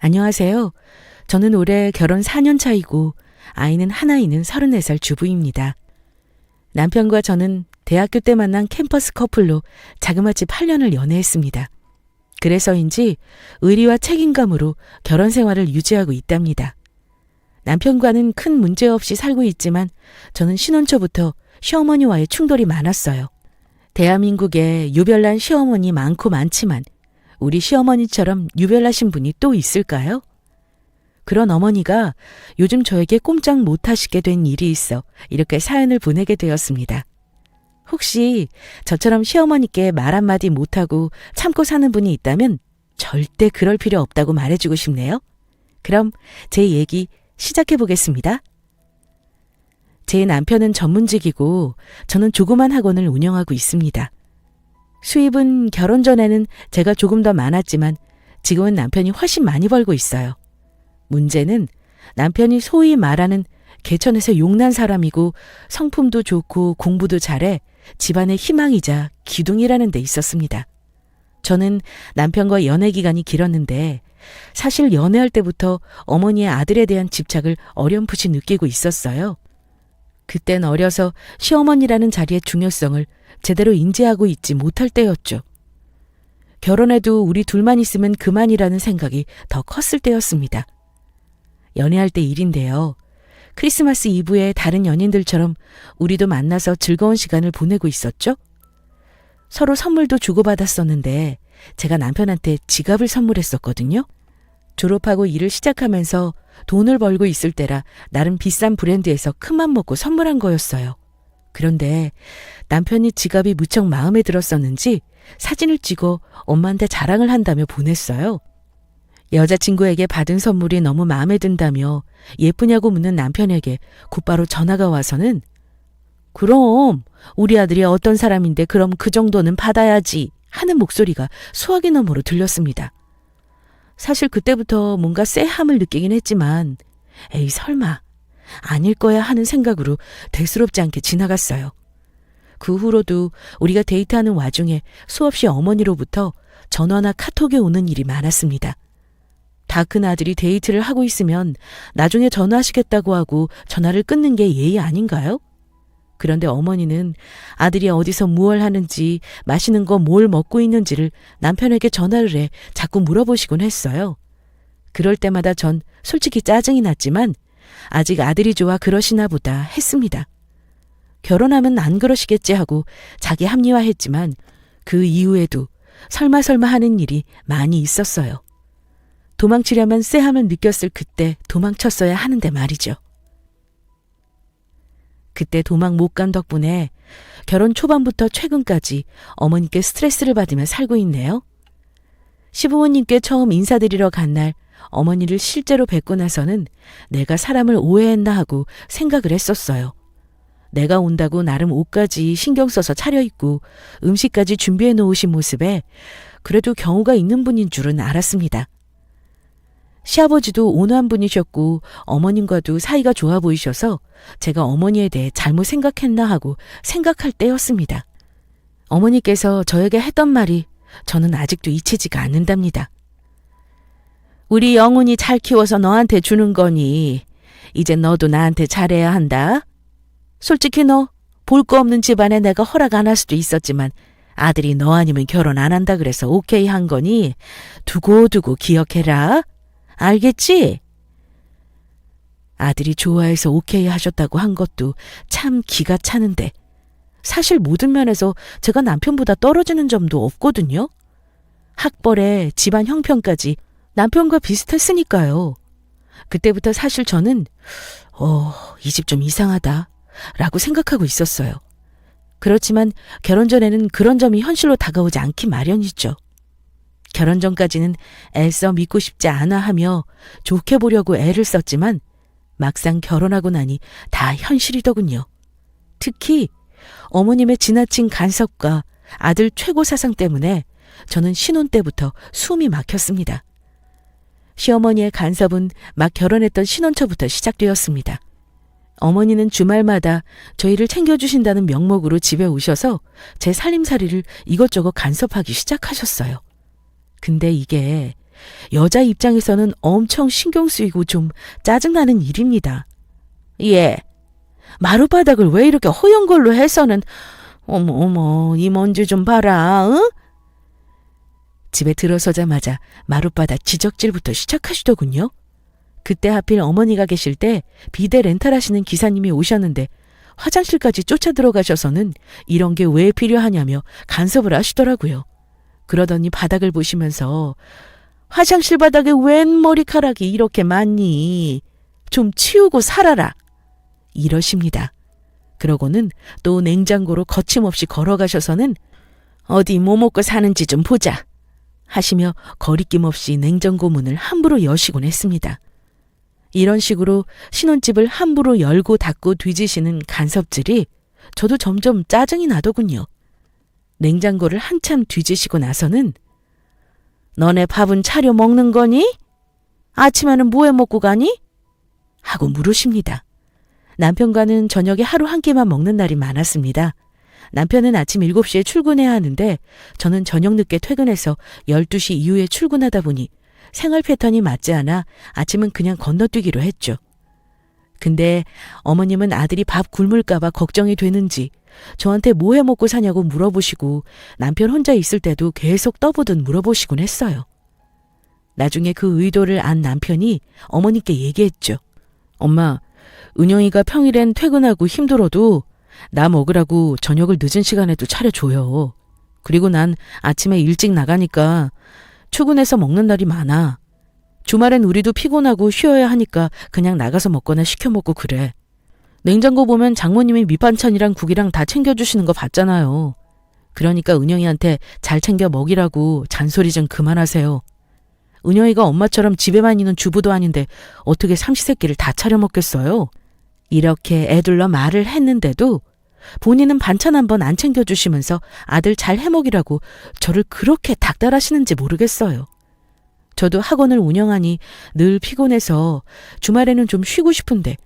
안녕하세요. 저는 올해 결혼 4년 차이고 아이는 하나 있는 34살 주부입니다. 남편과 저는 대학교 때 만난 캠퍼스 커플로 자그마치 8년을 연애했습니다. 그래서인지 의리와 책임감으로 결혼 생활을 유지하고 있답니다. 남편과는 큰 문제 없이 살고 있지만 저는 신혼 초부터 시어머니와의 충돌이 많았어요. 대한민국에 유별난 시어머니 많고 많지만 우리 시어머니처럼 유별나신 분이 또 있을까요? 그런 어머니가 요즘 저에게 꼼짝 못하시게 된 일이 있어 이렇게 사연을 보내게 되었습니다. 혹시 저처럼 시어머니께 말 한마디 못하고 참고 사는 분이 있다면 절대 그럴 필요 없다고 말해주고 싶네요. 그럼 제 얘기 시작해 보겠습니다. 제 남편은 전문직이고 저는 조그만 학원을 운영하고 있습니다. 수입은 결혼 전에는 제가 조금 더 많았지만 지금은 남편이 훨씬 많이 벌고 있어요. 문제는 남편이 소위 말하는 개천에서 용난 사람이고 성품도 좋고 공부도 잘해 집안의 희망이자 기둥이라는 데 있었습니다. 저는 남편과 연애 기간이 길었는데 사실 연애할 때부터 어머니의 아들에 대한 집착을 어렴풋이 느끼고 있었어요. 그땐 어려서 시어머니라는 자리의 중요성을 제대로 인지하고 있지 못할 때였죠. 결혼해도 우리 둘만 있으면 그만이라는 생각이 더 컸을 때였습니다. 연애할 때 일인데요. 크리스마스 이브에 다른 연인들처럼 우리도 만나서 즐거운 시간을 보내고 있었죠. 서로 선물도 주고받았었는데 제가 남편한테 지갑을 선물했었거든요. 졸업하고 일을 시작하면서 돈을 벌고 있을 때라 나름 비싼 브랜드에서 큰맘 먹고 선물한 거였어요. 그런데 남편이 지갑이 무척 마음에 들었었는지 사진을 찍어 엄마한테 자랑을 한다며 보냈어요. 여자친구에게 받은 선물이 너무 마음에 든다며 예쁘냐고 묻는 남편에게 곧바로 전화가 와서는 그럼 우리 아들이 어떤 사람인데 그럼 그 정도는 받아야지 하는 목소리가 수화기 너머로 들렸습니다. 사실 그때부터 뭔가 쎄함을 느끼긴 했지만 에이 설마 아닐 거야 하는 생각으로 대수롭지 않게 지나갔어요. 그 후로도 우리가 데이트하는 와중에 수없이 어머니로부터 전화나 카톡이 오는 일이 많았습니다. 다 큰 아들이 데이트를 하고 있으면 나중에 전화하시겠다고 하고 전화를 끊는 게 예의 아닌가요? 그런데 어머니는 아들이 어디서 무얼 하는지 맛있는 거 뭘 먹고 있는지를 남편에게 전화를 해 자꾸 물어보시곤 했어요. 그럴 때마다 전 솔직히 짜증이 났지만 아직 아들이 좋아 그러시나 보다 했습니다. 결혼하면 안 그러시겠지 하고 자기 합리화했지만 그 이후에도 설마 하는 일이 많이 있었어요. 도망치려면 쎄함을 느꼈을 그때 도망쳤어야 하는데 말이죠. 그때 도망 못 간 덕분에 결혼 초반부터 최근까지 어머니께 스트레스를 받으며 살고 있네요. 시부모님께 처음 인사드리러 간 날 어머니를 실제로 뵙고 나서는 내가 사람을 오해했나 하고 생각을 했었어요. 내가 온다고 나름 옷까지 신경 써서 차려입고 음식까지 준비해 놓으신 모습에 그래도 경우가 있는 분인 줄은 알았습니다. 시아버지도 온화한 분이셨고 어머님과도 사이가 좋아 보이셔서 제가 어머니에 대해 잘못 생각했나 하고 생각할 때였습니다. 어머니께서 저에게 했던 말이 저는 아직도 잊히지가 않는답니다. 우리 영훈이 잘 키워서 너한테 주는 거니 이제 너도 나한테 잘해야 한다. 솔직히 너 볼 거 없는 집안에 내가 허락 안 할 수도 있었지만 아들이 너 아니면 결혼 안 한다 그래서 오케이 한 거니 두고두고 기억해라. 알겠지? 아들이 좋아해서 오케이 하셨다고 한 것도 참 기가 차는데 사실 모든 면에서 제가 남편보다 떨어지는 점도 없거든요. 학벌에 집안 형편까지 남편과 비슷했으니까요. 그때부터 사실 저는 이 집 좀 이상하다 라고 생각하고 있었어요. 그렇지만 결혼 전에는 그런 점이 현실로 다가오지 않기 마련이죠. 결혼 전까지는 애써 믿고 싶지 않아 하며 좋게 보려고 애를 썼지만 막상 결혼하고 나니 다 현실이더군요. 특히 어머님의 지나친 간섭과 아들 최고 사상 때문에 저는 신혼 때부터 숨이 막혔습니다. 시어머니의 간섭은 막 결혼했던 신혼 초부터 시작되었습니다. 어머니는 주말마다 저희를 챙겨주신다는 명목으로 집에 오셔서 제 살림살이를 이것저것 간섭하기 시작하셨어요. 근데 이게 여자 입장에서는 엄청 신경 쓰이고 좀 짜증나는 일입니다. 예. 마룻바닥을 왜 이렇게 허연 걸로 해서는 어머 이 먼지 좀 봐라. 응? 집에 들어서자마자 마룻바닥 지적질부터 시작하시더군요. 그때 하필 어머니가 계실 때 비데 렌탈하시는 기사님이 오셨는데 화장실까지 쫓아 들어가셔서는 이런 게 왜 필요하냐며 간섭을 하시더라고요. 그러더니 바닥을 보시면서 화장실 바닥에 웬 머리카락이 이렇게 많니? 좀 치우고 살아라. 이러십니다. 그러고는 또 냉장고로 거침없이 걸어가셔서는 어디 뭐 먹고 사는지 좀 보자 하시며 거리낌 없이 냉장고 문을 함부로 여시곤 했습니다. 이런 식으로 신혼집을 함부로 열고 닫고 뒤지시는 간섭질이 저도 점점 짜증이 나더군요. 냉장고를 한참 뒤지시고 나서는 너네 밥은 차려 먹는 거니? 아침에는 뭐해 먹고 가니? 하고 물으십니다. 남편과는 저녁에 하루 한 끼만 먹는 날이 많았습니다. 남편은 아침 7시에 출근해야 하는데 저는 저녁 늦게 퇴근해서 12시 이후에 출근하다 보니 생활 패턴이 맞지 않아 아침은 그냥 건너뛰기로 했죠. 근데 어머님은 아들이 밥 굶을까봐 걱정이 되는지 저한테 뭐 해 먹고 사냐고 물어보시고 남편 혼자 있을 때도 계속 떠보듯 물어보시곤 했어요. 나중에 그 의도를 안 남편이 어머니께 얘기했죠. 엄마, 은영이가 평일엔 퇴근하고 힘들어도 나 먹으라고 저녁을 늦은 시간에도 차려줘요. 그리고 난 아침에 일찍 나가니까 출근해서 먹는 날이 많아. 주말엔 우리도 피곤하고 쉬어야 하니까 그냥 나가서 먹거나 시켜 먹고 그래. 냉장고 보면 장모님이 밑반찬이랑 국이랑 다 챙겨주시는 거 봤잖아요. 그러니까 은영이한테 잘 챙겨 먹이라고 잔소리 좀 그만하세요. 은영이가 엄마처럼 집에만 있는 주부도 아닌데 어떻게 삼시세끼를 다 차려 먹겠어요? 이렇게 애둘러 말을 했는데도 본인은 반찬 한 번 안 챙겨주시면서 아들 잘 해먹이라고 저를 그렇게 닥달하시는지 모르겠어요. 저도 학원을 운영하니 늘 피곤해서 주말에는 좀 쉬고 싶은데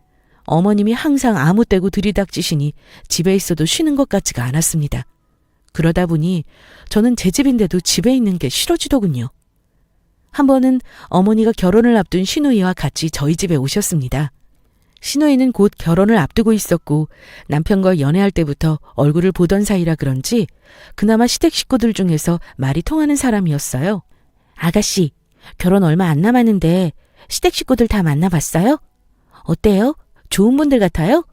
어머님이 항상 아무 때고 들이닥치시니 집에 있어도 쉬는 것 같지가 않았습니다. 그러다 보니 저는 제 집인데도 집에 있는 게 싫어지더군요. 한 번은 어머니가 결혼을 앞둔 시누이와 같이 저희 집에 오셨습니다. 시누이는 곧 결혼을 앞두고 있었고 남편과 연애할 때부터 얼굴을 보던 사이라 그런지 그나마 시댁 식구들 중에서 말이 통하는 사람이었어요. 아가씨, 결혼 얼마 안 남았는데 시댁 식구들 다 만나봤어요? 어때요? 좋은 분들 같아요?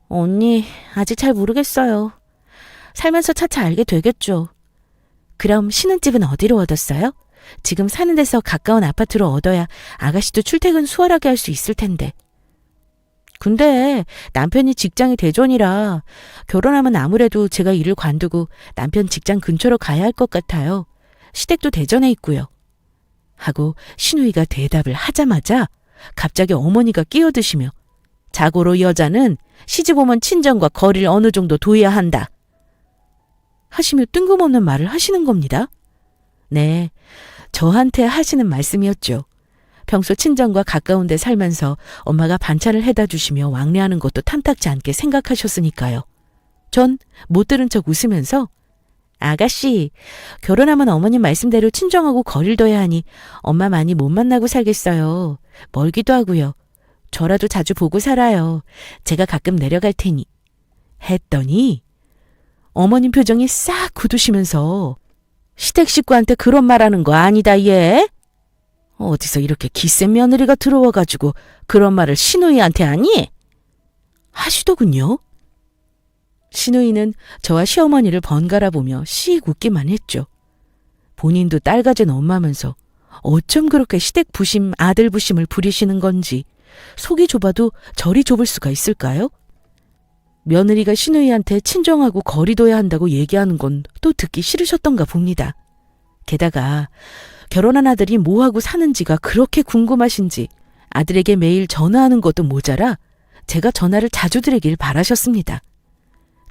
언니, 아직 잘 모르겠어요. 살면서 차차 알게 되겠죠. 그럼 신혼집은 어디로 얻었어요? 지금 사는 데서 가까운 아파트로 얻어야 아가씨도 출퇴근 수월하게 할 수 있을 텐데. 근데 남편이 직장이 대전이라 결혼하면 아무래도 제가 일을 관두고 남편 직장 근처로 가야 할 것 같아요. 시댁도 대전에 있고요. 하고 신우이가 대답을 하자마자 갑자기 어머니가 끼어드시며 자고로 여자는 시집 오면 친정과 거리를 어느 정도 둬야 한다. 하시며 뜬금없는 말을 하시는 겁니다. 네, 저한테 하시는 말씀이었죠. 평소 친정과 가까운 데 살면서 엄마가 반찬을 해다 주시며 왕래하는 것도 탐탁지 않게 생각하셨으니까요. 전 못 들은 척 웃으면서 아가씨, 결혼하면 어머님 말씀대로 친정하고 거리를 둬야 하니 엄마 많이 못 만나고 살겠어요. 멀기도 하고요. 저라도 자주 보고 살아요. 제가 가끔 내려갈 테니. 했더니 어머님 표정이 싹 굳으시면서 시댁 식구한테 그런 말하는 거 아니다 얘. 어디서 이렇게 기센 며느리가 들어와가지고 그런 말을 시누이한테 하니? 하시더군요. 시누이는 저와 시어머니를 번갈아 보며 씩 웃기만 했죠. 본인도 딸 가진 엄마면서 어쩜 그렇게 시댁 부심, 아들 부심을 부리시는 건지 속이 좁아도 저리 좁을 수가 있을까요? 며느리가 시누이한테 친정하고 거리둬야 한다고 얘기하는 건 또 듣기 싫으셨던가 봅니다. 게다가 결혼한 아들이 뭐하고 사는지가 그렇게 궁금하신지 아들에게 매일 전화하는 것도 모자라 제가 전화를 자주 드리길 바라셨습니다.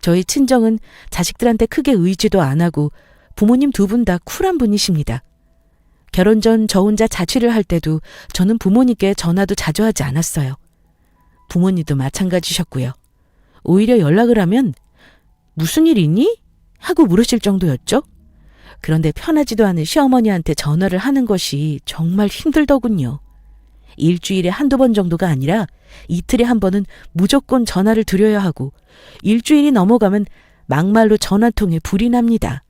저희 친정은 자식들한테 크게 의지도 안 하고 부모님 두 분 다 쿨한 분이십니다. 결혼 전 저 혼자 자취를 할 때도 저는 부모님께 전화도 자주 하지 않았어요. 부모님도 마찬가지셨고요. 오히려 연락을 하면 무슨 일 있니? 하고 물으실 정도였죠. 그런데 편하지도 않은 시어머니한테 전화를 하는 것이 정말 힘들더군요. 일주일에 한두 번 정도가 아니라 이틀에 한 번은 무조건 전화를 드려야 하고 일주일이 넘어가면 막말로 전화통에 불이 납니다.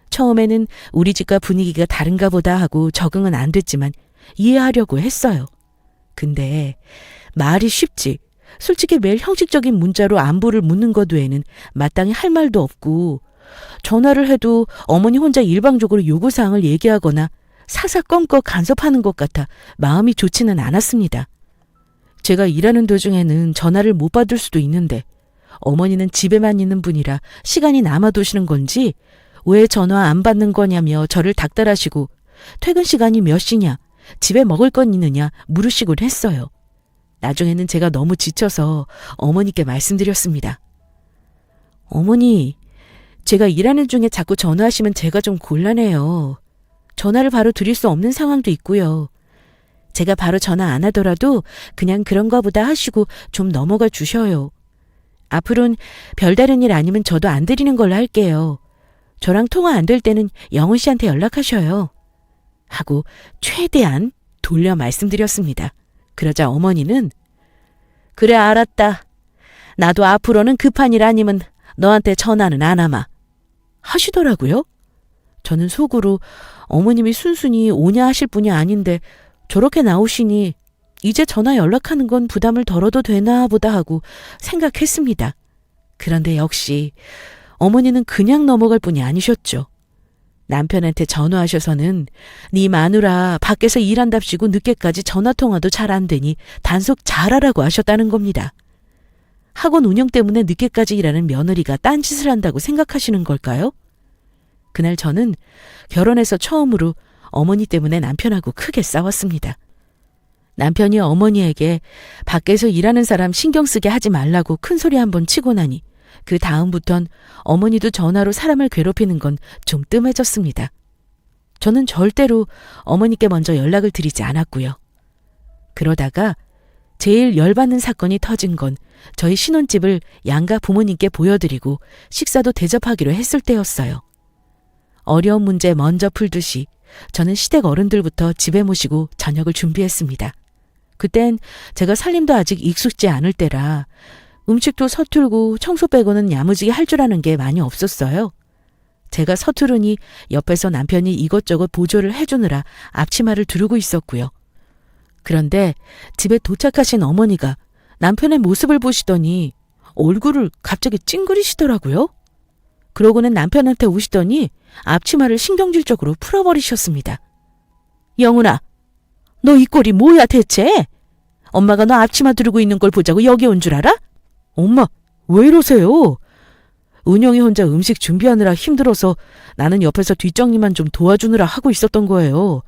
처음에는 우리 집과 분위기가 다른가 보다 하고 적응은 안 됐지만 이해하려고 했어요. 근데 말이 쉽지. 솔직히 매일 형식적인 문자로 안부를 묻는 것 외에는 마땅히 할 말도 없고 전화를 해도 어머니 혼자 일방적으로 요구사항을 얘기하거나 사사건건 간섭하는 것 같아 마음이 좋지는 않았습니다. 제가 일하는 도중에는 전화를 못 받을 수도 있는데 어머니는 집에만 있는 분이라 시간이 남아도시는 건지 왜 전화 안 받는 거냐며 저를 닥달하시고 퇴근 시간이 몇 시냐, 집에 먹을 건 있느냐 물으시곤 했어요. 나중에는 제가 너무 지쳐서 어머니께 말씀드렸습니다. 어머니, 제가 일하는 중에 자꾸 전화하시면 제가 좀 곤란해요. 전화를 바로 드릴 수 없는 상황도 있고요. 제가 바로 전화 안 하더라도 그냥 그런가 보다 하시고 좀 넘어가 주셔요. 앞으로는 별다른 일 아니면 저도 안 드리는 걸로 할게요. 저랑 통화 안 될 때는 영훈 씨한테 연락하셔요. 하고 최대한 돌려 말씀드렸습니다. 그러자 어머니는 그래 알았다. 나도 앞으로는 급한 일 아니면 너한테 전화는 안 하마. 하시더라고요. 저는 속으로 어머님이 순순히 오냐 하실 분이 아닌데 저렇게 나오시니 이제 전화 연락하는 건 부담을 덜어도 되나 보다 하고 생각했습니다. 그런데 역시 어머니는 그냥 넘어갈 분이 아니셨죠. 남편한테 전화하셔서는 네 마누라 밖에서 일한답시고 늦게까지 전화통화도 잘 안 되니 단속 잘하라고 하셨다는 겁니다. 학원 운영 때문에 늦게까지 일하는 며느리가 딴짓을 한다고 생각하시는 걸까요? 그날 저는 결혼해서 처음으로 어머니 때문에 남편하고 크게 싸웠습니다. 남편이 어머니에게 밖에서 일하는 사람 신경 쓰게 하지 말라고 큰소리 한번 치고 나니 그 다음부턴 어머니도 전화로 사람을 괴롭히는 건 좀 뜸해졌습니다. 저는 절대로 어머니께 먼저 연락을 드리지 않았고요. 그러다가 제일 열받는 사건이 터진 건 저희 신혼집을 양가 부모님께 보여드리고 식사도 대접하기로 했을 때였어요. 어려운 문제 먼저 풀듯이 저는 시댁 어른들부터 집에 모시고 저녁을 준비했습니다. 그땐 제가 살림도 아직 익숙지 않을 때라 음식도 서툴고 청소 빼고는 야무지게 할 줄 아는 게 많이 없었어요. 제가 서투르니 옆에서 남편이 이것저것 보조를 해주느라 앞치마를 두르고 있었고요. 그런데 집에 도착하신 어머니가 남편의 모습을 보시더니 얼굴을 갑자기 찡그리시더라고요. 그러고는 남편한테 오시더니 앞치마를 신경질적으로 풀어버리셨습니다. 영훈아, 너 이 꼴이 뭐야 대체? 엄마가 너 앞치마 두르고 있는 걸 보자고 여기 온 줄 알아? 엄마, 왜 이러세요? 은영이 혼자 음식 준비하느라 힘들어서 나는 옆에서 뒷정리만 좀 도와주느라 하고 있었던 거예요.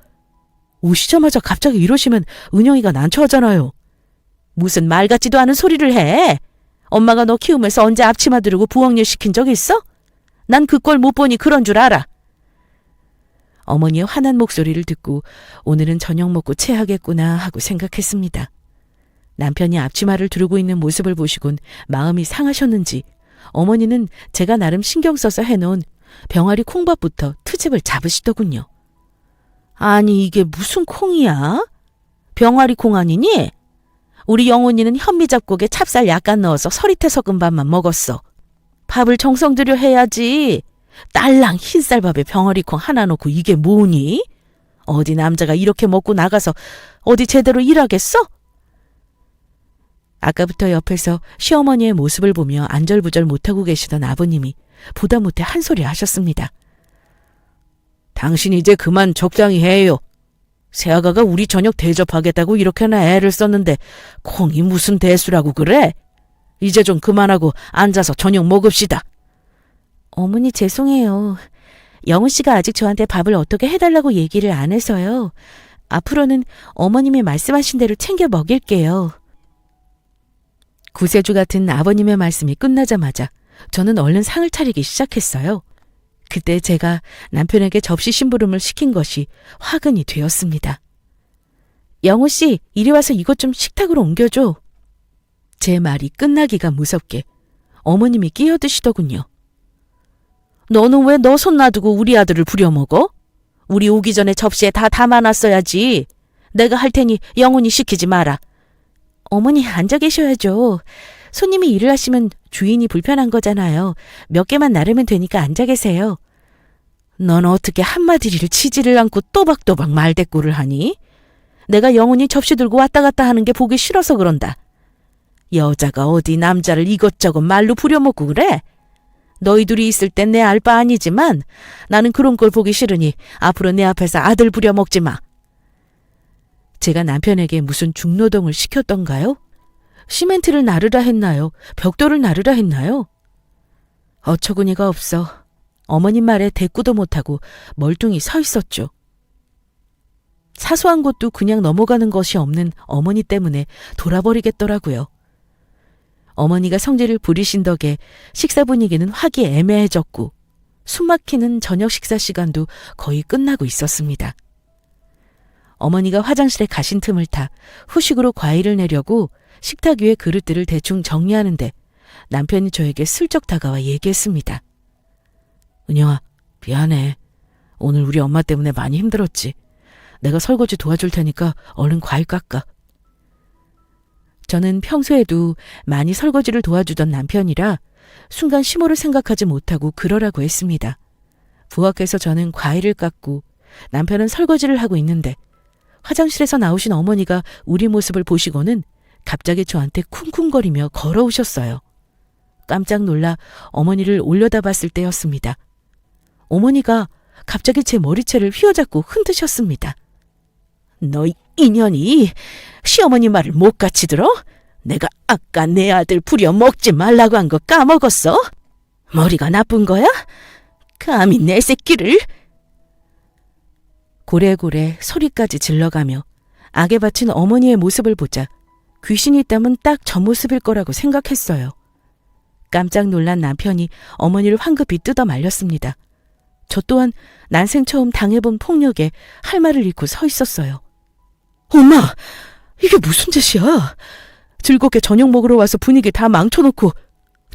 오시자마자 갑자기 이러시면 은영이가 난처하잖아요. 무슨 말 같지도 않은 소리를 해. 엄마가 너 키우면서 언제 앞치마 두르고 부엌일 시킨 적 있어? 난 그 꼴 못 보니 그런 줄 알아. 어머니의 화난 목소리를 듣고 오늘은 저녁 먹고 체하겠구나 하고 생각했습니다. 남편이 앞치마를 두르고 있는 모습을 보시곤 마음이 상하셨는지 어머니는 제가 나름 신경 써서 해놓은 병아리 콩밥부터 트집을 잡으시더군요. 아니 이게 무슨 콩이야? 병아리 콩 아니니? 우리 영훈이는 현미잡곡에 찹쌀 약간 넣어서 서리태 섞은 밥만 먹었어. 밥을 정성 들여 해야지. 딸랑 흰쌀밥에 병아리 콩 하나 넣고 이게 뭐니? 어디 남자가 이렇게 먹고 나가서 어디 제대로 일하겠어? 아까부터 옆에서 시어머니의 모습을 보며 안절부절 못하고 계시던 아버님이 보다 못해 한 소리 하셨습니다. 당신 이제 그만 적당히 해요. 새아가가 우리 저녁 대접하겠다고 이렇게나 애를 썼는데 콩이 무슨 대수라고 그래? 이제 좀 그만하고 앉아서 저녁 먹읍시다. 어머니 죄송해요. 영훈 씨가 아직 저한테 밥을 어떻게 해달라고 얘기를 안 해서요. 앞으로는 어머님이 말씀하신 대로 챙겨 먹일게요. 구세주 같은 아버님의 말씀이 끝나자마자 저는 얼른 상을 차리기 시작했어요. 그때 제가 남편에게 접시 심부름을 시킨 것이 화근이 되었습니다. 영호 씨, 이리 와서 이것 좀 식탁으로 옮겨줘. 제 말이 끝나기가 무섭게 어머님이 끼어드시더군요. 너는 왜 너 손 놔두고 우리 아들을 부려먹어? 우리 오기 전에 접시에 다 담아놨어야지. 내가 할 테니 영훈이 시키지 마라. 어머니 앉아 계셔야죠. 손님이 일을 하시면 주인이 불편한 거잖아요. 몇 개만 나르면 되니까 앉아 계세요. 넌 어떻게 한마디를 치지를 않고 또박또박 말대꾸를 하니? 내가 영훈이 접시 들고 왔다 갔다 하는 게 보기 싫어서 그런다. 여자가 어디 남자를 이것저것 말로 부려먹고 그래? 너희 둘이 있을 땐 내 알 바 아니지만 나는 그런 걸 보기 싫으니 앞으로 내 앞에서 아들 부려먹지 마. 제가 남편에게 무슨 중노동을 시켰던가요? 시멘트를 나르라 했나요? 벽돌을 나르라 했나요? 어처구니가 없어 어머님 말에 대꾸도 못하고 멀뚱히 서 있었죠. 사소한 것도 그냥 넘어가는 것이 없는 어머니 때문에 돌아버리겠더라고요. 어머니가 성질을 부리신 덕에 식사 분위기는 화기애매해졌고 숨막히는 저녁 식사 시간도 거의 끝나고 있었습니다. 어머니가 화장실에 가신 틈을 타 후식으로 과일을 내려고 식탁 위에 그릇들을 대충 정리하는데 남편이 저에게 슬쩍 다가와 얘기했습니다. 은영아, 미안해. 오늘 우리 엄마 때문에 많이 힘들었지. 내가 설거지 도와줄 테니까 얼른 과일 깎아. 저는 평소에도 많이 설거지를 도와주던 남편이라 순간 시모를 생각하지 못하고 그러라고 했습니다. 부엌에서 저는 과일을 깎고 남편은 설거지를 하고 있는데 화장실에서 나오신 어머니가 우리 모습을 보시고는 갑자기 저한테 쿵쿵거리며 걸어오셨어요. 깜짝 놀라 어머니를 올려다봤을 때였습니다. 어머니가 갑자기 제 머리채를 휘어잡고 흔드셨습니다. 너 인연이 시어머니 말을 못같이 들어? 내가 아까 내 아들 부려먹지 말라고 한 거 까먹었어? 머리가 나쁜 거야? 감히 내 새끼를? 고래고래 소리까지 질러가며 악에 바친 어머니의 모습을 보자 귀신이 있다면 딱 저 모습일 거라고 생각했어요. 깜짝 놀란 남편이 어머니를 황급히 뜯어 말렸습니다. 저 또한 난생 처음 당해본 폭력에 할 말을 잃고 서 있었어요. 엄마, 이게 무슨 짓이야? 즐겁게 저녁 먹으러 와서 분위기 다 망쳐놓고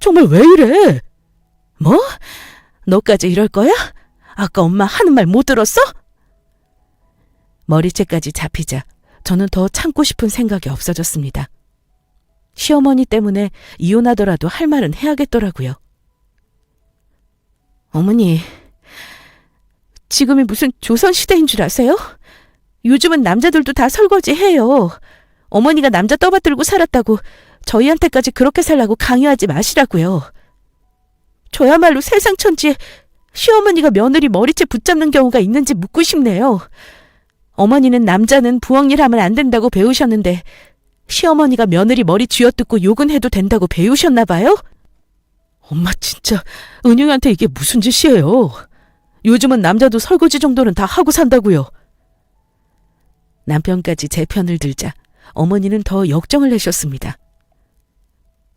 정말 왜 이래? 뭐? 너까지 이럴 거야? 아까 엄마 하는 말 못 들었어? 머리채까지 잡히자 저는 더 참고 싶은 생각이 없어졌습니다. 시어머니 때문에 이혼하더라도 할 말은 해야겠더라고요. 어머니, 지금이 무슨 조선시대인 줄 아세요? 요즘은 남자들도 다 설거지해요. 어머니가 남자 떠받들고 살았다고 저희한테까지 그렇게 살라고 강요하지 마시라고요. 저야말로 세상 천지에 시어머니가 며느리 머리채 붙잡는 경우가 있는지 묻고 싶네요. 어머니는 남자는 부엌일 하면 안 된다고 배우셨는데 시어머니가 며느리 머리 쥐어뜯고 욕은 해도 된다고 배우셨나 봐요? 엄마 진짜 은영이한테 이게 무슨 짓이에요? 요즘은 남자도 설거지 정도는 다 하고 산다고요. 남편까지 제 편을 들자 어머니는 더 역정을 내셨습니다.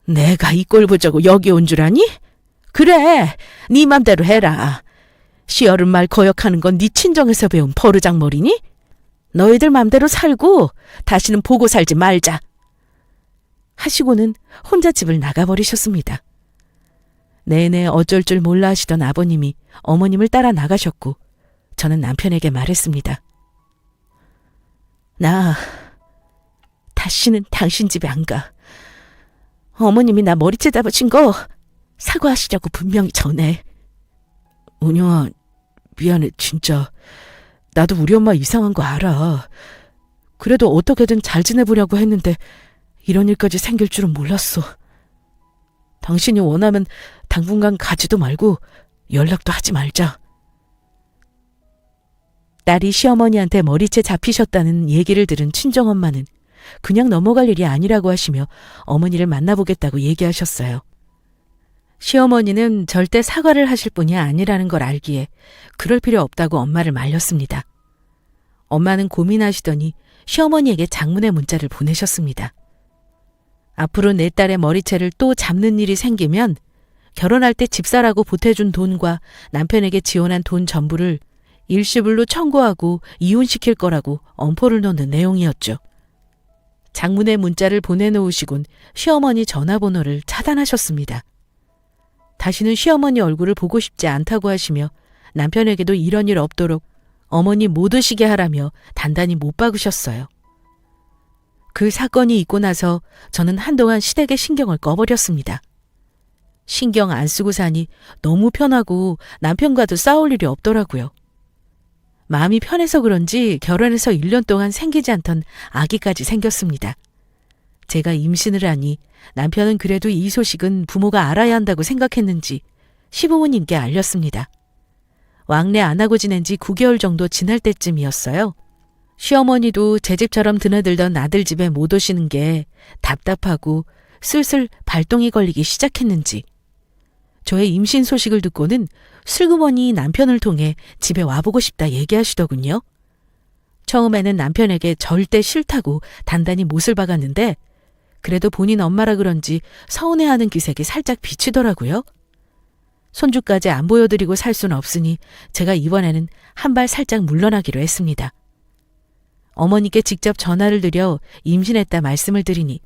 내가 이 꼴 보자고 여기 온 줄 아니? 그래, 네 맘대로 해라. 시어른 말 거역하는 건 네 친정에서 배운 버르장머리니? 너희들 맘대로 살고 다시는 보고 살지 말자. 하시고는 혼자 집을 나가버리셨습니다. 내내 어쩔 줄 몰라 하시던 아버님이 어머님을 따라 나가셨고 저는 남편에게 말했습니다. 나 다시는 당신 집에 안 가. 어머님이 나 머리채 잡으신 거 사과하시려고 분명히 전해. 은영아, 미안해 진짜. 나도 우리 엄마 이상한 거 알아. 그래도 어떻게든 잘 지내보려고 했는데 이런 일까지 생길 줄은 몰랐어. 당신이 원하면 당분간 가지도 말고 연락도 하지 말자. 딸이 시어머니한테 머리채 잡히셨다는 얘기를 들은 친정엄마는 그냥 넘어갈 일이 아니라고 하시며 어머니를 만나보겠다고 얘기하셨어요. 시어머니는 절대 사과를 하실 분이 아니라는 걸 알기에 그럴 필요 없다고 엄마를 말렸습니다. 엄마는 고민하시더니 시어머니에게 장문의 문자를 보내셨습니다. 앞으로 내 딸의 머리채를 또 잡는 일이 생기면 결혼할 때 집사라고 보태준 돈과 남편에게 지원한 돈 전부를 일시불로 청구하고 이혼시킬 거라고 엄포를 놓는 내용이었죠. 장문의 문자를 보내놓으시곤 시어머니 전화번호를 차단하셨습니다. 다시는 시어머니 얼굴을 보고 싶지 않다고 하시며 남편에게도 이런 일 없도록 어머니 못 오시게 하라며 단단히 못 박으셨어요. 그 사건이 있고 나서 저는 한동안 시댁에 신경을 꺼버렸습니다. 신경 안 쓰고 사니 너무 편하고 남편과도 싸울 일이 없더라고요. 마음이 편해서 그런지 결혼해서 1년 동안 생기지 않던 아기까지 생겼습니다. 제가 임신을 하니 남편은 그래도 이 소식은 부모가 알아야 한다고 생각했는지 시부모님께 알렸습니다. 왕래 안 하고 지낸 지 9개월 정도 지날 때쯤이었어요. 시어머니도 제 집처럼 드나들던 아들 집에 못 오시는 게 답답하고 슬슬 발동이 걸리기 시작했는지 저의 임신 소식을 듣고는 슬그머니 남편을 통해 집에 와보고 싶다 얘기하시더군요. 처음에는 남편에게 절대 싫다고 단단히 못을 박았는데 그래도 본인 엄마라 그런지 서운해하는 기색이 살짝 비치더라고요. 손주까지 안 보여드리고 살 수는 없으니 제가 이번에는 한 발 살짝 물러나기로 했습니다. 어머니께 직접 전화를 드려 임신했다 말씀을 드리니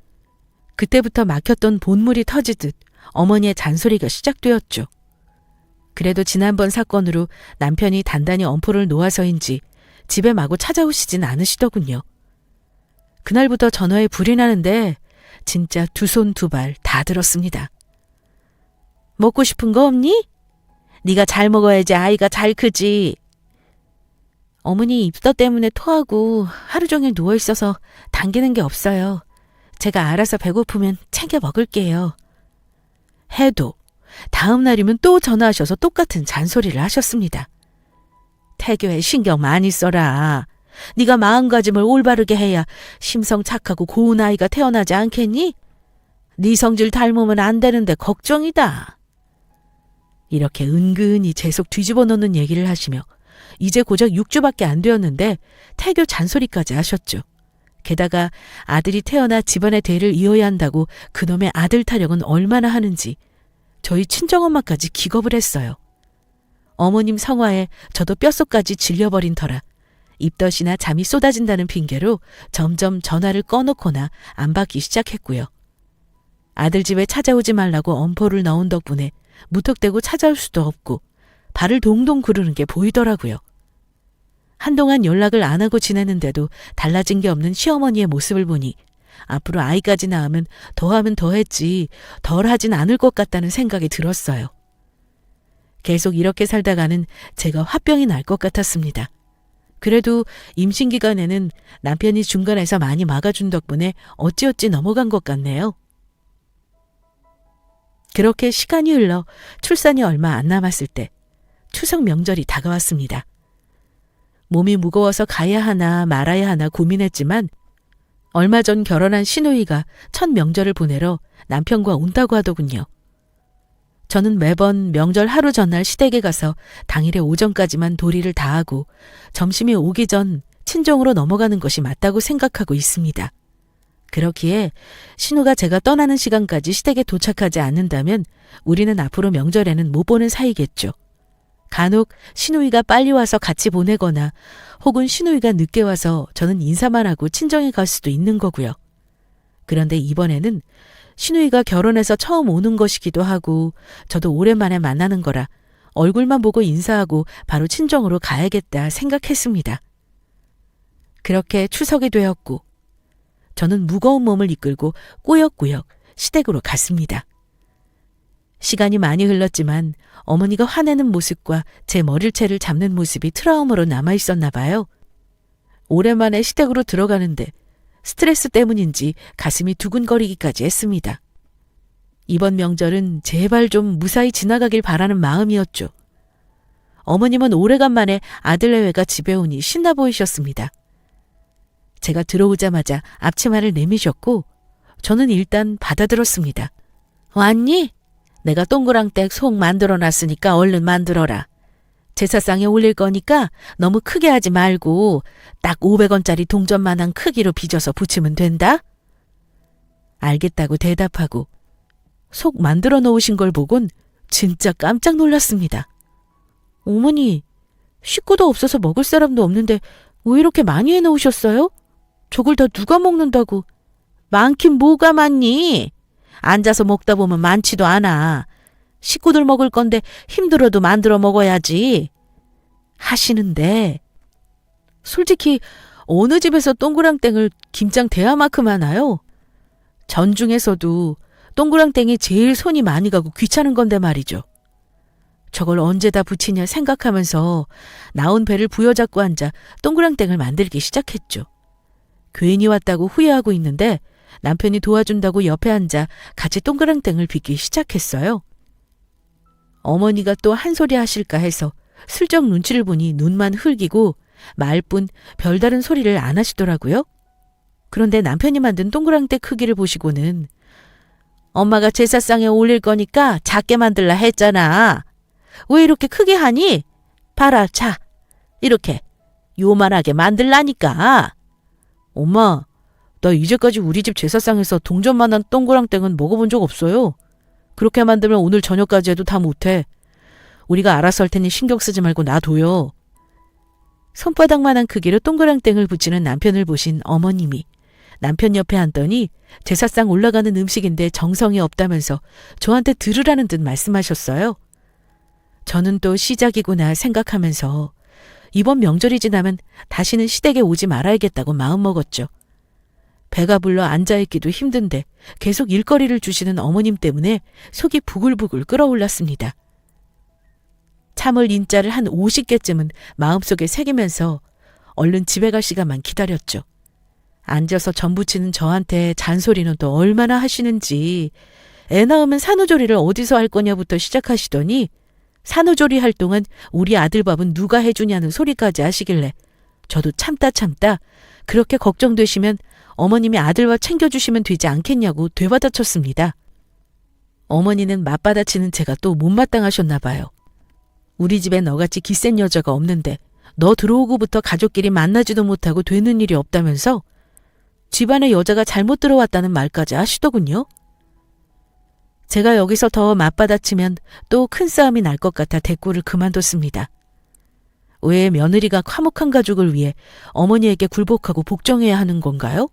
그때부터 막혔던 본물이 터지듯 어머니의 잔소리가 시작되었죠. 그래도 지난번 사건으로 남편이 단단히 엄포를 놓아서인지 집에 마구 찾아오시진 않으시더군요. 그날부터 전화에 불이 나는데 진짜 두 손 두 발 다 들었습니다. 먹고 싶은 거 없니? 네가 잘 먹어야지 아이가 잘 크지. 어머니 입덧 때문에 토하고 하루 종일 누워있어서 당기는 게 없어요. 제가 알아서 배고프면 챙겨 먹을게요. 해도 다음 날이면 또 전화하셔서 똑같은 잔소리를 하셨습니다. 태교에 신경 많이 써라. 네가 마음가짐을 올바르게 해야 심성 착하고 고운 아이가 태어나지 않겠니? 네 성질 닮으면 안 되는데 걱정이다. 이렇게 은근히 제 속 뒤집어 놓는 얘기를 하시며 이제 고작 6주밖에 안 되었는데 태교 잔소리까지 하셨죠. 게다가 아들이 태어나 집안의 대를 이어야 한다고 그놈의 아들 타령은 얼마나 하는지 저희 친정엄마까지 기겁을 했어요. 어머님 성화에 저도 뼛속까지 질려버린 터라 입덧이나 잠이 쏟아진다는 핑계로 점점 전화를 꺼놓거나 안 받기 시작했고요. 아들 집에 찾아오지 말라고 엄포를 넣은 덕분에 무턱대고 찾아올 수도 없고 발을 동동 구르는 게 보이더라고요. 한동안 연락을 안 하고 지내는데도 달라진 게 없는 시어머니의 모습을 보니 앞으로 아이까지 낳으면 더하면 더했지 덜 하진 않을 것 같다는 생각이 들었어요. 계속 이렇게 살다가는 제가 화병이 날 것 같았습니다. 그래도 임신 기간에는 남편이 중간에서 많이 막아준 덕분에 어찌어찌 넘어간 것 같네요. 그렇게 시간이 흘러 출산이 얼마 안 남았을 때 추석 명절이 다가왔습니다. 몸이 무거워서 가야 하나 말아야 하나 고민했지만 얼마 전 결혼한 시누이가 첫 명절을 보내러 남편과 온다고 하더군요. 저는 매번 명절 하루 전날 시댁에 가서 당일의 오전까지만 도리를 다하고 점심이 오기 전 친정으로 넘어가는 것이 맞다고 생각하고 있습니다. 그렇기에 신우가 제가 떠나는 시간까지 시댁에 도착하지 않는다면 우리는 앞으로 명절에는 못 보는 사이겠죠. 간혹 시누이가 빨리 와서 같이 보내거나 혹은 시누이가 늦게 와서 저는 인사만 하고 친정에 갈 수도 있는 거고요. 그런데 이번에는 시누이가 결혼해서 처음 오는 것이기도 하고 저도 오랜만에 만나는 거라 얼굴만 보고 인사하고 바로 친정으로 가야겠다 생각했습니다. 그렇게 추석이 되었고 저는 무거운 몸을 이끌고 꾸역꾸역 시댁으로 갔습니다. 시간이 많이 흘렀지만 어머니가 화내는 모습과 제 머리채를 잡는 모습이 트라우마로 남아있었나 봐요. 오랜만에 시댁으로 들어가는데 스트레스 때문인지 가슴이 두근거리기까지 했습니다. 이번 명절은 제발 좀 무사히 지나가길 바라는 마음이었죠. 어머님은 오래간만에 아들 내외가 집에 오니 신나 보이셨습니다. 제가 들어오자마자 앞치마를 내미셨고 저는 일단 받아들었습니다. 왔니? 내가 동그랑땡 속 만들어놨으니까 얼른 만들어라. 제사상에 올릴 거니까 너무 크게 하지 말고 딱 500원짜리 동전만한 크기로 빚어서 붙이면 된다. 알겠다고 대답하고 속 만들어 놓으신 걸 보곤 진짜 깜짝 놀랐습니다. 어머니, 식구도 없어서 먹을 사람도 없는데 왜 이렇게 많이 해놓으셨어요? 저걸 다 누가 먹는다고. 많긴 뭐가 많니? 앉아서 먹다 보면 많지도 않아. 식구들 먹을 건데 힘들어도 만들어 먹어야지. 하시는데 솔직히 어느 집에서 동그랑땡을 김장 대야만큼 하나요? 전중에서도 동그랑땡이 제일 손이 많이 가고 귀찮은 건데 말이죠. 저걸 언제다 붙이냐 생각하면서 나온 배를 부여잡고 앉아 동그랑땡을 만들기 시작했죠. 괜히 왔다고 후회하고 있는데 남편이 도와준다고 옆에 앉아 같이 동그랑땡을 빚기 시작했어요. 어머니가 또 한 소리 하실까 해서 슬쩍 눈치를 보니 눈만 흘기고 말뿐 별다른 소리를 안 하시더라고요. 그런데 남편이 만든 동그랑땡 크기를 보시고는 엄마가 제사상에 올릴 거니까 작게 만들라 했잖아. 왜 이렇게 크게 하니? 봐라, 자, 이렇게 요만하게 만들라니까. 엄마, 나 이제까지 우리 집 제사상에서 동전만한 동그랑땡은 먹어본 적 없어요. 그렇게 만들면 오늘 저녁까지 해도 다 못해. 우리가 알아서 할 테니 신경 쓰지 말고 놔둬요. 손바닥만한 크기로 동그랑땡을 붙이는 남편을 보신 어머님이 남편 옆에 앉더니 제사상 올라가는 음식인데 정성이 없다면서 저한테 들으라는 듯 말씀하셨어요. 저는 또 시작이구나 생각하면서 이번 명절이 지나면 다시는 시댁에 오지 말아야겠다고 마음먹었죠. 배가 불러 앉아있기도 힘든데 계속 일거리를 주시는 어머님 때문에 속이 부글부글 끓어올랐습니다. 참을 인자를 한 50개쯤은 마음속에 새기면서 얼른 집에 갈 시간만 기다렸죠. 앉아서 전 부치는 저한테 잔소리는 또 얼마나 하시는지 애 낳으면 산후조리를 어디서 할 거냐부터 시작하시더니 산후조리 할 동안 우리 아들 밥은 누가 해주냐는 소리까지 하시길래 저도 참다 그렇게 걱정되시면 어머님이 아들밥 챙겨주시면 되지 않겠냐고 되받아쳤습니다. 어머니는 맞받아치는 제가 또 못마땅하셨나 봐요. 우리 집에 너같이 기센 여자가 없는데 너 들어오고부터 가족끼리 만나지도 못하고 되는 일이 없다면서 집안에 여자가 잘못 들어왔다는 말까지 하시더군요. 제가 여기서 더 맞받아치면 또 큰 싸움이 날 것 같아 대꾸를 그만뒀습니다. 왜 며느리가 화목한 가족을 위해 어머니에게 굴복하고 복종해야 하는 건가요?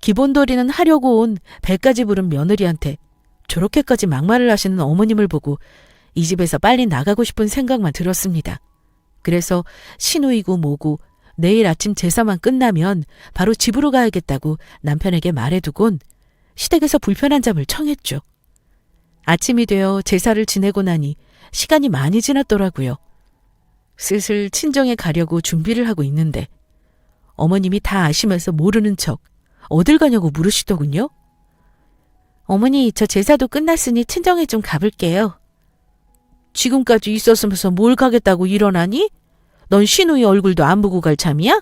기본도리는 하려고 온 배까지 부른 며느리한테 저렇게까지 막말을 하시는 어머님을 보고 이 집에서 빨리 나가고 싶은 생각만 들었습니다. 그래서 시누이고 뭐고 내일 아침 제사만 끝나면 바로 집으로 가야겠다고 남편에게 말해두곤 시댁에서 불편한 잠을 청했죠. 아침이 되어 제사를 지내고 나니 시간이 많이 지났더라고요. 슬슬 친정에 가려고 준비를 하고 있는데 어머님이 다 아시면서 모르는 척 어딜 가냐고 물으시더군요. 어머니, 저 제사도 끝났으니 친정에 좀 가볼게요. 지금까지 있었으면서 뭘 가겠다고 일어나니? 넌 시누이 얼굴도 안 보고 갈 참이야?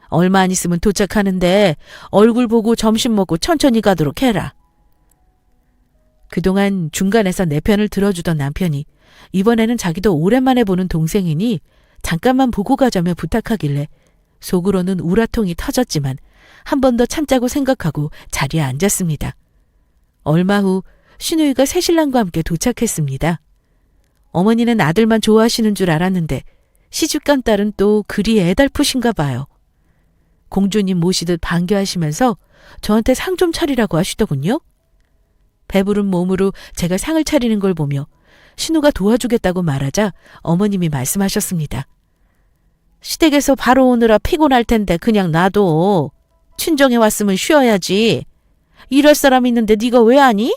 얼마 안 있으면 도착하는데 얼굴 보고 점심 먹고 천천히 가도록 해라. 그동안 중간에서 내 편을 들어주던 남편이 이번에는 자기도 오랜만에 보는 동생이니 잠깐만 보고 가자며 부탁하길래 속으로는 우라통이 터졌지만 한 번 더 참자고 생각하고 자리에 앉았습니다. 얼마 후 시누이가 새신랑과 함께 도착했습니다. 어머니는 아들만 좋아하시는 줄 알았는데 시집간 딸은 또 그리 애달프신가 봐요. 공주님 모시듯 반겨하시면서 저한테 상 좀 차리라고 하시더군요. 배부른 몸으로 제가 상을 차리는 걸 보며 신우가 도와주겠다고 말하자 어머님이 말씀하셨습니다. 시댁에서 바로 오느라 피곤할 텐데 그냥 놔둬. 친정에 왔으면 쉬어야지. 일할 사람 있는데 네가 왜 하니?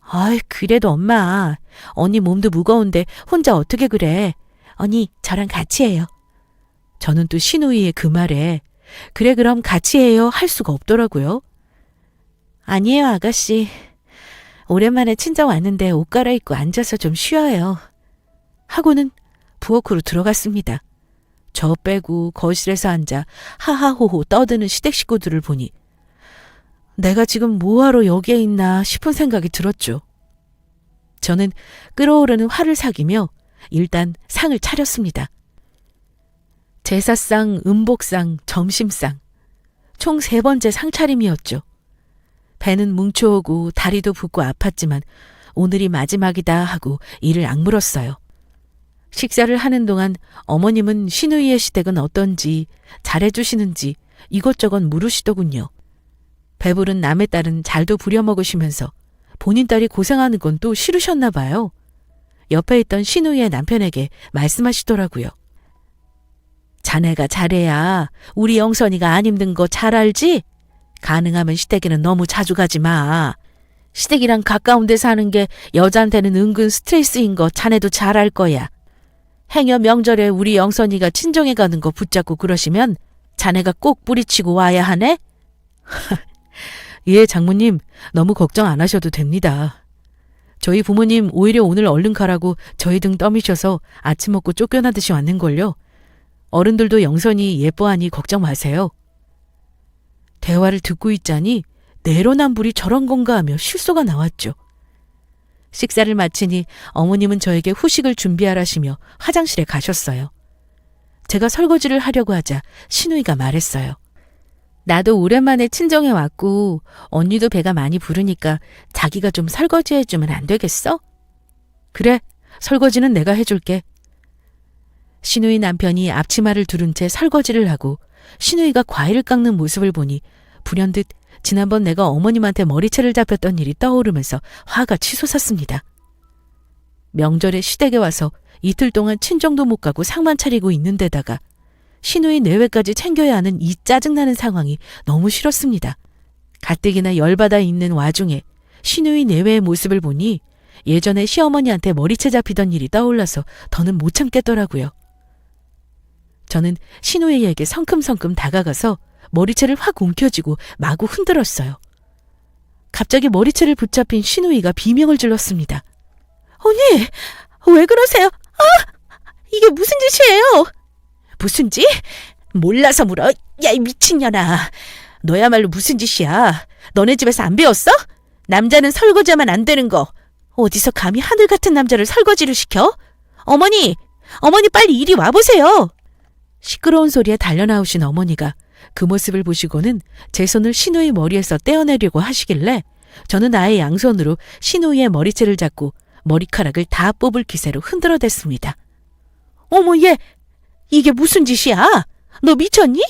아이, 그래도 엄마. 언니 몸도 무거운데 혼자 어떻게 그래. 언니, 저랑 같이 해요. 저는 또 시누이의 그 말에 그래 그럼 같이 해요 할 수가 없더라고요. 아니에요, 아가씨. 오랜만에 친정 왔는데 옷 갈아입고 앉아서 좀 쉬어요. 하고는 부엌으로 들어갔습니다. 저 빼고 거실에서 앉아 하하호호 떠드는 시댁 식구들을 보니 내가 지금 뭐하러 여기에 있나 싶은 생각이 들었죠. 저는 끓어오르는 화를 사기며 일단 상을 차렸습니다. 제사상, 음복상, 점심상 총 3번째 상차림이었죠. 배는 뭉쳐오고 다리도 붓고 아팠지만 오늘이 마지막이다 하고 이를 악물었어요. 식사를 하는 동안 어머님은 시누이의 시댁은 어떤지 잘해주시는지 이것저것 물으시더군요. 배부른 남의 딸은 잘도 부려먹으시면서 본인 딸이 고생하는 건 또 싫으셨나 봐요. 옆에 있던 신우이의 남편에게 말씀하시더라고요. 자네가 잘해야 우리 영선이가 안 힘든 거 잘 알지? 가능하면 시댁에는 너무 자주 가지 마. 시댁이랑 가까운 데 사는 게 여자한테는 은근 스트레스인 거 자네도 잘 알 거야. 행여 명절에 우리 영선이가 친정에 가는 거 붙잡고 그러시면 자네가 꼭 뿌리치고 와야 하네? 예, 장모님, 너무 걱정 안 하셔도 됩니다. 저희 부모님 오히려 오늘 얼른 가라고 저희 등 떠미셔서 아침 먹고 쫓겨나듯이 왔는걸요. 어른들도 영선이 예뻐하니 걱정 마세요. 대화를 듣고 있자니 내로남불이 저런 건가 하며 실소가 나왔죠. 식사를 마치니 어머님은 저에게 후식을 준비하라시며 화장실에 가셨어요. 제가 설거지를 하려고 하자 신우이가 말했어요. 나도 오랜만에 친정에 왔고 언니도 배가 많이 부르니까 자기가 좀 설거지 해주면 안 되겠어? 그래, 설거지는 내가 해줄게. 신우이 남편이 앞치마를 두른 채 설거지를 하고 신우이가 과일을 깎는 모습을 보니 불현듯 지난번 내가 어머님한테 머리채를 잡혔던 일이 떠오르면서 화가 치솟았습니다. 명절에 시댁에 와서 이틀 동안 친정도 못 가고 상만 차리고 있는 데다가 신우이 내외까지 챙겨야 하는 이 짜증나는 상황이 너무 싫었습니다. 가뜩이나 열받아 있는 와중에 신우이 내외의 모습을 보니 예전에 시어머니한테 머리채 잡히던 일이 떠올라서 더는 못 참겠더라고요. 저는 신우이에게 성큼성큼 다가가서 머리채를 확 움켜쥐고 마구 흔들었어요. 갑자기 머리채를 붙잡힌 신우이가 비명을 질렀습니다. 언니, 왜 그러세요? 이게 무슨 짓이에요? 무슨 짓? 몰라서 물어. 야, 이 미친년아. 너야말로 무슨 짓이야. 너네 집에서 안 배웠어? 남자는 설거지하면 안 되는 거. 어디서 감히 하늘 같은 남자를 설거지를 시켜? 어머니 빨리 이리 와보세요. 시끄러운 소리에 달려나오신 어머니가 그 모습을 보시고는 제 손을 신우이 머리에서 떼어내려고 하시길래 저는 아예 양손으로 신우이의 머리채를 잡고 머리카락을 다 뽑을 기세로 흔들어댔습니다. 어머, 얘 이게 무슨 짓이야? 너 미쳤니?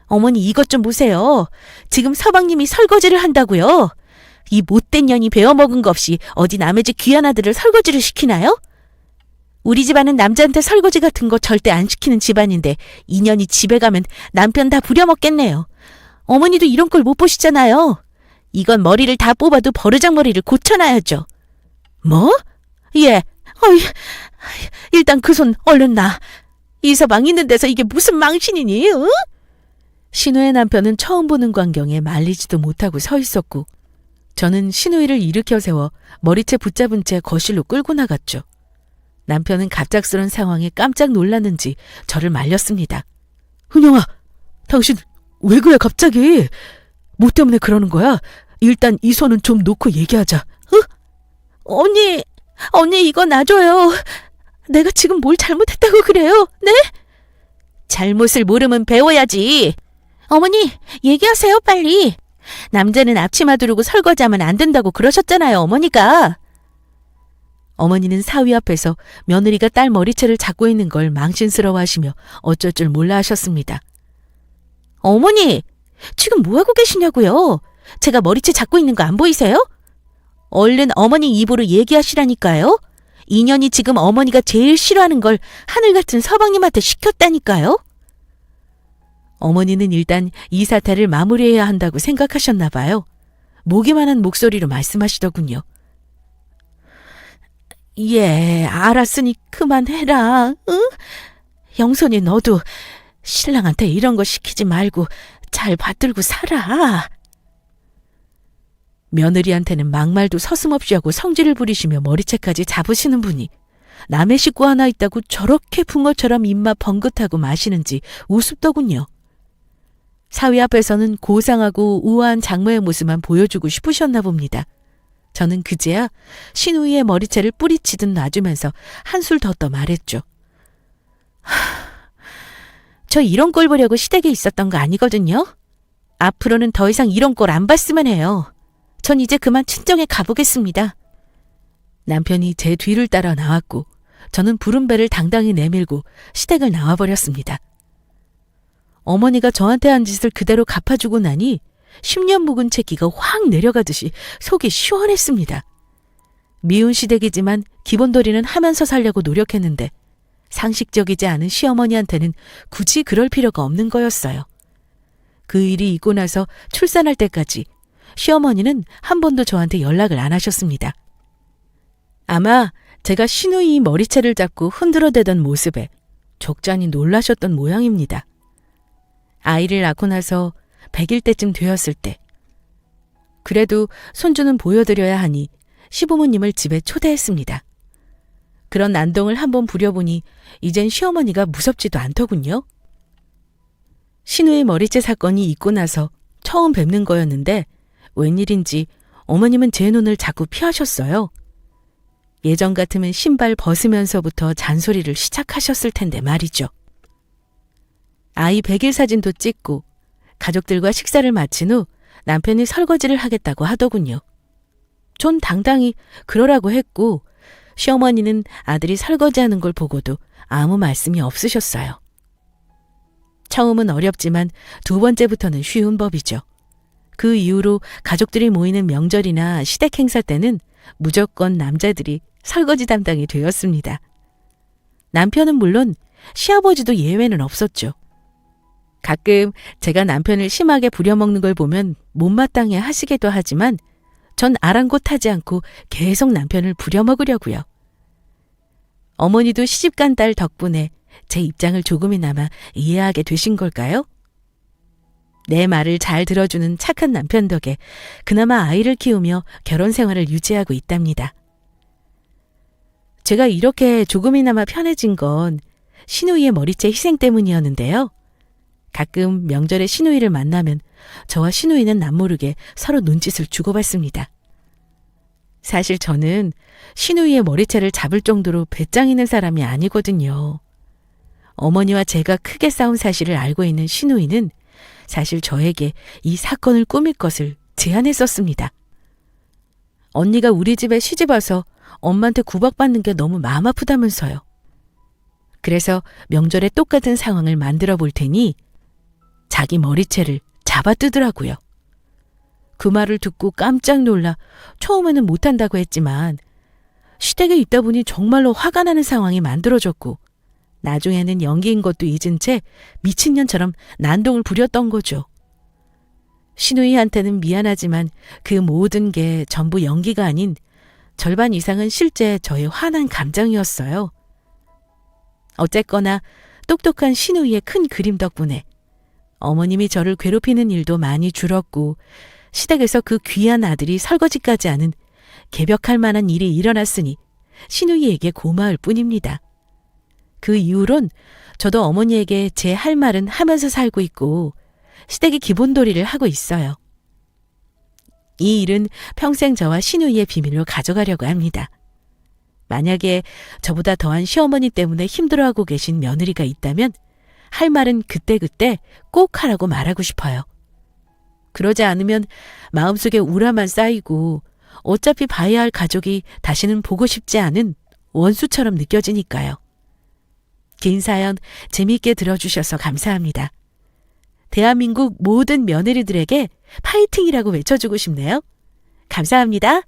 어머니 이것 좀 보세요. 지금 서방님이 설거지를 한다고요. 이 못된 년이 배워먹은 거 없이 어디 남의 집 귀한 아들을 설거지를 시키나요? 우리 집안은 남자한테 설거지 같은 거 절대 안 시키는 집안인데 이 년이 집에 가면 남편 다 부려먹겠네요. 어머니도 이런 걸 못 보시잖아요. 이건 머리를 다 뽑아도 버르장머리를 고쳐놔야죠. 뭐? 예. 일단 그 손 얼른 놔. 이서방 있는 데서 이게 무슨 망신이니? 응? 신우의 남편은 처음 보는 광경에 말리지도 못하고 서 있었고 저는 신우이를 일으켜 세워 머리채 붙잡은 채 거실로 끌고 나갔죠. 남편은 갑작스런 상황에 깜짝 놀랐는지 저를 말렸습니다. 은영아, 당신 왜 그래 갑자기? 뭐 때문에 그러는 거야? 일단 이 손은 좀 놓고 얘기하자. 응? 언니 이거 놔줘요. 내가 지금 뭘 잘못했다고 그래요? 네? 잘못을 모르면 배워야지. 어머니, 얘기하세요 빨리. 남자는 앞치마 두르고 설거지하면 안 된다고 그러셨잖아요, 어머니가. 어머니는 사위 앞에서 며느리가 딸 머리채를 잡고 있는 걸 망신스러워하시며 어쩔 줄 몰라 하셨습니다. 어머니, 지금 뭐하고 계시냐고요? 제가 머리채 잡고 있는 거 안 보이세요? 얼른 어머니 입으로 얘기하시라니까요. 인연이 지금 어머니가 제일 싫어하는 걸 하늘 같은 서방님한테 시켰다니까요. 어머니는 일단 이 사태를 마무리해야 한다고 생각하셨나 봐요. 모기만한 목소리로 말씀하시더군요. 예, 알았으니 그만해라. 응? 영선이 너도 신랑한테 이런 거 시키지 말고 잘 받들고 살아. 며느리한테는 막말도 서슴없이 하고 성질을 부리시며 머리채까지 잡으시는 분이 남의 식구 하나 있다고 저렇게 붕어처럼 입맛 번긋하고 마시는지 우습더군요. 사위 앞에서는 고상하고 우아한 장모의 모습만 보여주고 싶으셨나 봅니다. 저는 그제야 신우이의 머리채를 뿌리치듯 놔주면서 한술 더 떠 말했죠. 저 이런 꼴 보려고 시댁에 있었던 거 아니거든요. 앞으로는 더 이상 이런 꼴 안 봤으면 해요. 전 이제 그만 친정에 가보겠습니다. 남편이 제 뒤를 따라 나왔고 저는 부른 배를 당당히 내밀고 시댁을 나와버렸습니다. 어머니가 저한테 한 짓을 그대로 갚아주고 나니 10년 묵은 채 기가 확 내려가듯이 속이 시원했습니다. 미운 시댁이지만 기본돌이는 하면서 살려고 노력했는데 상식적이지 않은 시어머니한테는 굳이 그럴 필요가 없는 거였어요. 그 일이 있고 나서 출산할 때까지 시어머니는 한 번도 저한테 연락을 안 하셨습니다. 아마 제가 시누이 머리채를 잡고 흔들어대던 모습에 족잖이 놀라셨던 모양입니다. 아이를 낳고 나서 100일 때쯤 되었을 때 그래도 손주는 보여드려야 하니 시부모님을 집에 초대했습니다. 그런 난동을 한번 부려보니 이젠 시어머니가 무섭지도 않더군요. 시누이 머리채 사건이 있고 나서 처음 뵙는 거였는데 웬일인지 어머님은 제 눈을 자꾸 피하셨어요. 예전 같으면 신발 벗으면서부터 잔소리를 시작하셨을 텐데 말이죠. 아이 100일 사진도 찍고 가족들과 식사를 마친 후 남편이 설거지를 하겠다고 하더군요. 전 당당히 그러라고 했고 시어머니는 아들이 설거지하는 걸 보고도 아무 말씀이 없으셨어요. 처음은 어렵지만 두 번째부터는 쉬운 법이죠. 그 이후로 가족들이 모이는 명절이나 시댁 행사 때는 무조건 남자들이 설거지 담당이 되었습니다. 남편은 물론 시아버지도 예외는 없었죠. 가끔 제가 남편을 심하게 부려먹는 걸 보면 못마땅해 하시기도 하지만 전 아랑곳하지 않고 계속 남편을 부려먹으려고요. 어머니도 시집간 딸 덕분에 제 입장을 조금이나마 이해하게 되신 걸까요? 내 말을 잘 들어주는 착한 남편 덕에 그나마 아이를 키우며 결혼 생활을 유지하고 있답니다. 제가 이렇게 조금이나마 편해진 건 시누이의 머리채 희생 때문이었는데요. 가끔 명절에 시누이를 만나면 저와 시누이는 남모르게 서로 눈짓을 주고받습니다. 사실 저는 시누이의 머리채를 잡을 정도로 배짱 있는 사람이 아니거든요. 어머니와 제가 크게 싸운 사실을 알고 있는 시누이는 사실 저에게 이 사건을 꾸밀 것을 제안했었습니다. 언니가 우리 집에 시집 와서 엄마한테 구박받는 게 너무 마음 아프다면서요. 그래서 명절에 똑같은 상황을 만들어 볼 테니 자기 머리채를 잡아뜨더라고요. 그 말을 듣고 깜짝 놀라 처음에는 못한다고 했지만 시댁에 있다 보니 정말로 화가 나는 상황이 만들어졌고 나중에는 연기인 것도 잊은 채 미친년처럼 난동을 부렸던 거죠. 시누이한테는 미안하지만 그 모든 게 전부 연기가 아닌 절반 이상은 실제 저의 화난 감정이었어요. 어쨌거나 똑똑한 시누이의 큰 그림 덕분에 어머님이 저를 괴롭히는 일도 많이 줄었고 시댁에서 그 귀한 아들이 설거지까지 하는 개벽할 만한 일이 일어났으니 시누이에게 고마울 뿐입니다. 그 이후론 저도 어머니에게 제 할 말은 하면서 살고 있고 시댁의 기본돌이를 하고 있어요. 이 일은 평생 저와 시누이의 비밀로 가져가려고 합니다. 만약에 저보다 더한 시어머니 때문에 힘들어하고 계신 며느리가 있다면 할 말은 그때그때 꼭 하라고 말하고 싶어요. 그러지 않으면 마음속에 우라만 쌓이고 어차피 봐야 할 가족이 다시는 보고 싶지 않은 원수처럼 느껴지니까요. 긴 사연 재미있게 들어주셔서 감사합니다. 대한민국 모든 며느리들에게 파이팅이라고 외쳐주고 싶네요. 감사합니다.